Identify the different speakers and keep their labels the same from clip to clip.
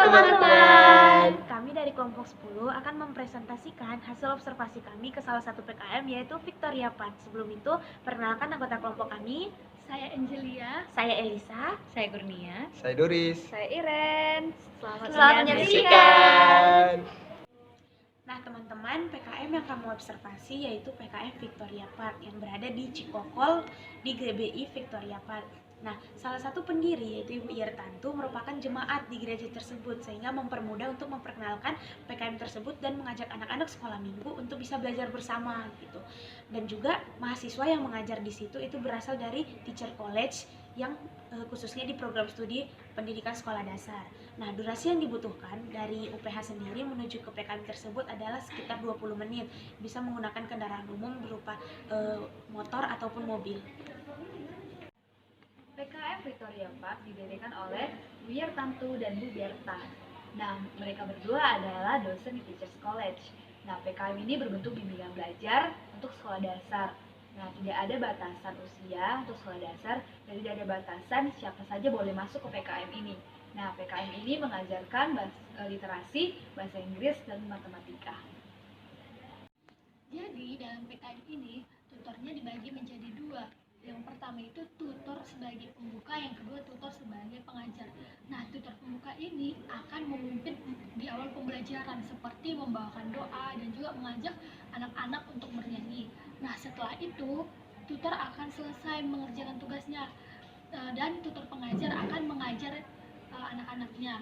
Speaker 1: teman-teman.
Speaker 2: Kami dari kelompok 10 akan mempresentasikan hasil observasi kami ke salah satu PKM yaitu Victoria Park. Sebelum itu, perkenalkan anggota kelompok kami.
Speaker 3: Saya Angelia,
Speaker 2: Saya Elisa,
Speaker 1: Saya Kurnia,
Speaker 4: Saya Doris.
Speaker 1: saya Iren.
Speaker 2: Selamat
Speaker 1: menyaksikan.
Speaker 2: Nah teman-teman, PKM yang kami observasi yaitu PKM Victoria Park yang berada di Cikokol di GBI Victoria Park. Nah, salah satu pendiri yaitu Ibu Iertantu merupakan jemaat di gereja tersebut sehingga mempermudah untuk memperkenalkan PKM tersebut dan mengajak anak-anak sekolah minggu untuk bisa belajar bersama gitu. Dan juga mahasiswa yang mengajar di situ itu berasal dari teacher college yang khususnya di program studi pendidikan sekolah dasar. Nah, durasi yang dibutuhkan dari UPH sendiri menuju ke PKM tersebut adalah sekitar 20 menit. Bisa menggunakan kendaraan umum berupa motor ataupun mobil.
Speaker 3: PKM Victoria Park didirikan oleh Bu Iertantu dan Bu Berta. Nah, mereka berdua adalah dosen di Teachers College. Nah, PKM ini berbentuk bimbingan belajar untuk sekolah dasar. Nah, tidak ada batasan usia untuk sekolah dasar dan tidak ada batasan siapa saja boleh masuk ke PKM ini. Nah, PKM ini mengajarkan literasi, bahasa Inggris, dan matematika.
Speaker 5: Jadi dalam PKM ini tutornya dibagi menjadi dua. Yang pertama itu tutor sebagai pembuka, yang kedua tutor sebagai pengajar. Nah, tutor pembuka ini akan memimpin di awal pembelajaran seperti membawakan doa dan juga mengajak anak-anak untuk bernyanyi. Nah, setelah itu tutor akan selesai mengerjakan tugasnya dan tutor pengajar akan mengajar anak-anaknya.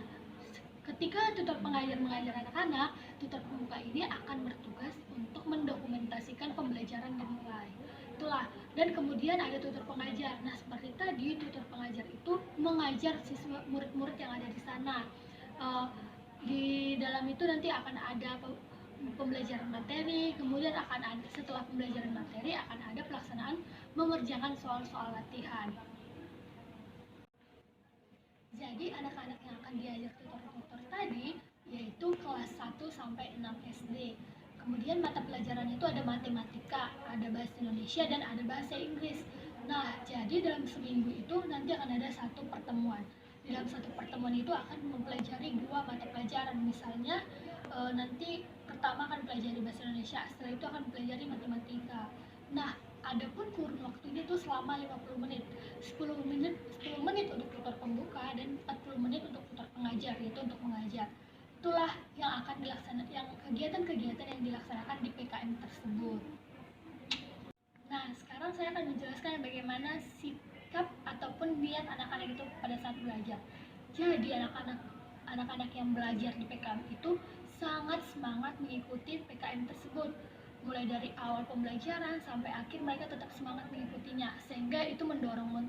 Speaker 5: Ketika tutor pengajar mengajar anak-anak, tutor pembuka ini akan bertugas untuk mendokumentasikan pembelajaran dimulai. Itulah. Dan kemudian ada tutor pengajar. Nah, seperti tadi, tutor pengajar itu mengajar siswa murid-murid yang ada di sana. Di dalam itu nanti akan ada pembelajaran materi, kemudian akan ada, setelah pembelajaran materi akan ada pelaksanaan mengerjakan soal-soal latihan. Jadi anak-anak yang akan diajar tutor-tutor tadi yaitu kelas 1 sampai 6 SD. Kemudian mata pelajarannya itu ada matematika, ada bahasa Indonesia, dan ada bahasa Inggris. Nah, jadi dalam seminggu itu nanti akan ada satu pertemuan. Di dalam satu pertemuan itu akan mempelajari dua mata pelajaran. Misalnya nanti pertama akan pelajari bahasa Indonesia, setelah itu akan pelajari matematika. Nah, adapun kurun waktunya itu selama 50 menit. 10 menit untuk tutor pembuka dan 40 menit untuk tutor pengajar, yaitu untuk mengajar. Itulah yang akan dilaksanakan, yang kegiatan-kegiatan yang dilaksanakan di PKM tersebut. Nah, sekarang saya akan menjelaskan bagaimana sikap ataupun niat anak-anak itu pada saat belajar. Jadi anak-anak yang belajar di PKM itu sangat semangat mengikuti PKM tersebut. Mulai dari awal pembelajaran sampai akhir mereka tetap semangat mengikutinya, sehingga itu mendorong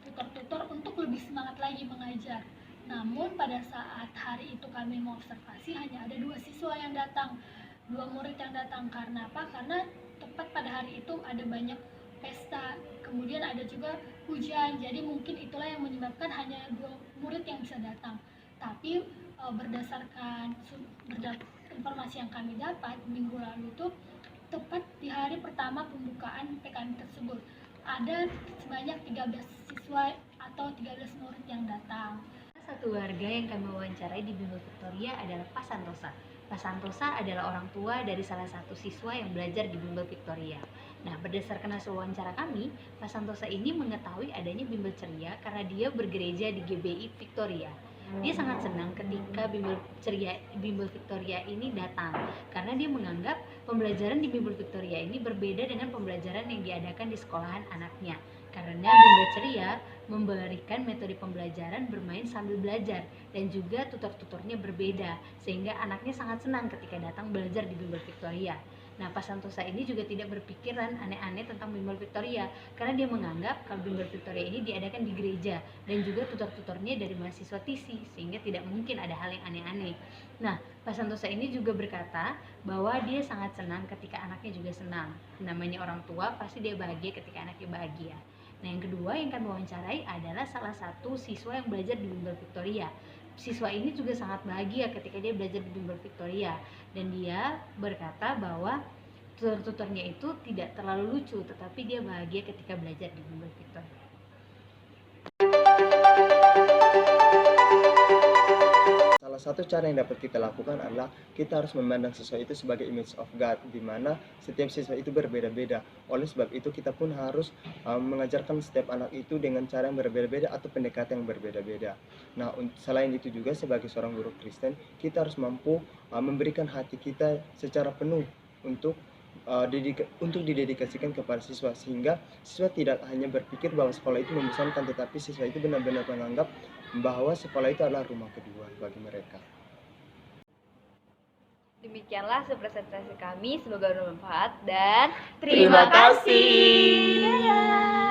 Speaker 5: tutor-tutor untuk lebih semangat lagi mengajar. Namun pada saat hari itu kami mengobservasi hanya ada 2 siswa yang datang, 2 murid yang datang. Karena apa? Karena tepat pada hari itu ada banyak pesta, kemudian ada juga hujan, jadi mungkin itulah yang menyebabkan hanya 2 murid yang bisa datang. Tapi berdasarkan informasi yang kami dapat minggu lalu itu, tepat di hari pertama pembukaan PKM tersebut ada sebanyak 13 siswa atau 13 murid yang datang.
Speaker 1: Satu warga yang kami wawancarai di Bimbel Victoria adalah Pak Santosa. Pak Santosa adalah orang tua dari salah satu siswa yang belajar di Bimbel Victoria. Nah, berdasarkan hasil wawancara kami, Pak Santosa ini mengetahui adanya Bimbel Ceria karena dia bergereja di GBI Victoria. Dia sangat senang ketika Bimbel Victoria ini datang karena dia menganggap pembelajaran di Bimbel Victoria ini berbeda dengan pembelajaran yang diadakan di sekolahan anaknya. Karena Bimbel Ceria memberikan metode pembelajaran bermain sambil belajar dan juga tutor-tutornya berbeda, sehingga anaknya sangat senang ketika datang belajar di Bimbel Victoria. Nah, Pak Santosa ini juga tidak berpikiran aneh-aneh tentang Bimbel Victoria karena dia menganggap kalau Bimbel Victoria ini diadakan di gereja dan juga tutor-tutornya dari mahasiswa TISI, sehingga tidak mungkin ada hal yang aneh-aneh. Nah, Pak Santosa ini juga berkata bahwa dia sangat senang ketika anaknya juga senang. Namanya orang tua, pasti dia bahagia ketika anaknya bahagia. Nah, yang kedua yang kami wawancarai adalah salah satu siswa yang belajar di Bimbel Victoria. Siswa ini juga sangat bahagia ketika dia belajar di Bimbel Victoria, dan dia berkata bahwa tutor-tutornya itu tidak terlalu lucu, tetapi dia bahagia ketika belajar di Bimbel Victoria.
Speaker 4: satu cara yang dapat kita lakukan adalah kita harus memandang siswa itu sebagai image of God, di mana setiap siswa itu berbeda-beda. Oleh sebab itu kita pun harus mengajarkan setiap anak itu dengan cara yang berbeda-beda atau pendekatan yang berbeda-beda. Nah, selain itu juga sebagai seorang guru Kristen, kita harus mampu memberikan hati kita secara penuh untuk didedikasikan kepada siswa, sehingga siswa tidak hanya berpikir bahwa sekolah itu membosankan, tetapi siswa itu benar-benar menganggap bahwa sekolah itu adalah rumah kedua bagi mereka.
Speaker 1: Demikianlah presentasi kami, semoga bermanfaat dan
Speaker 2: Terima kasih.
Speaker 1: dadah.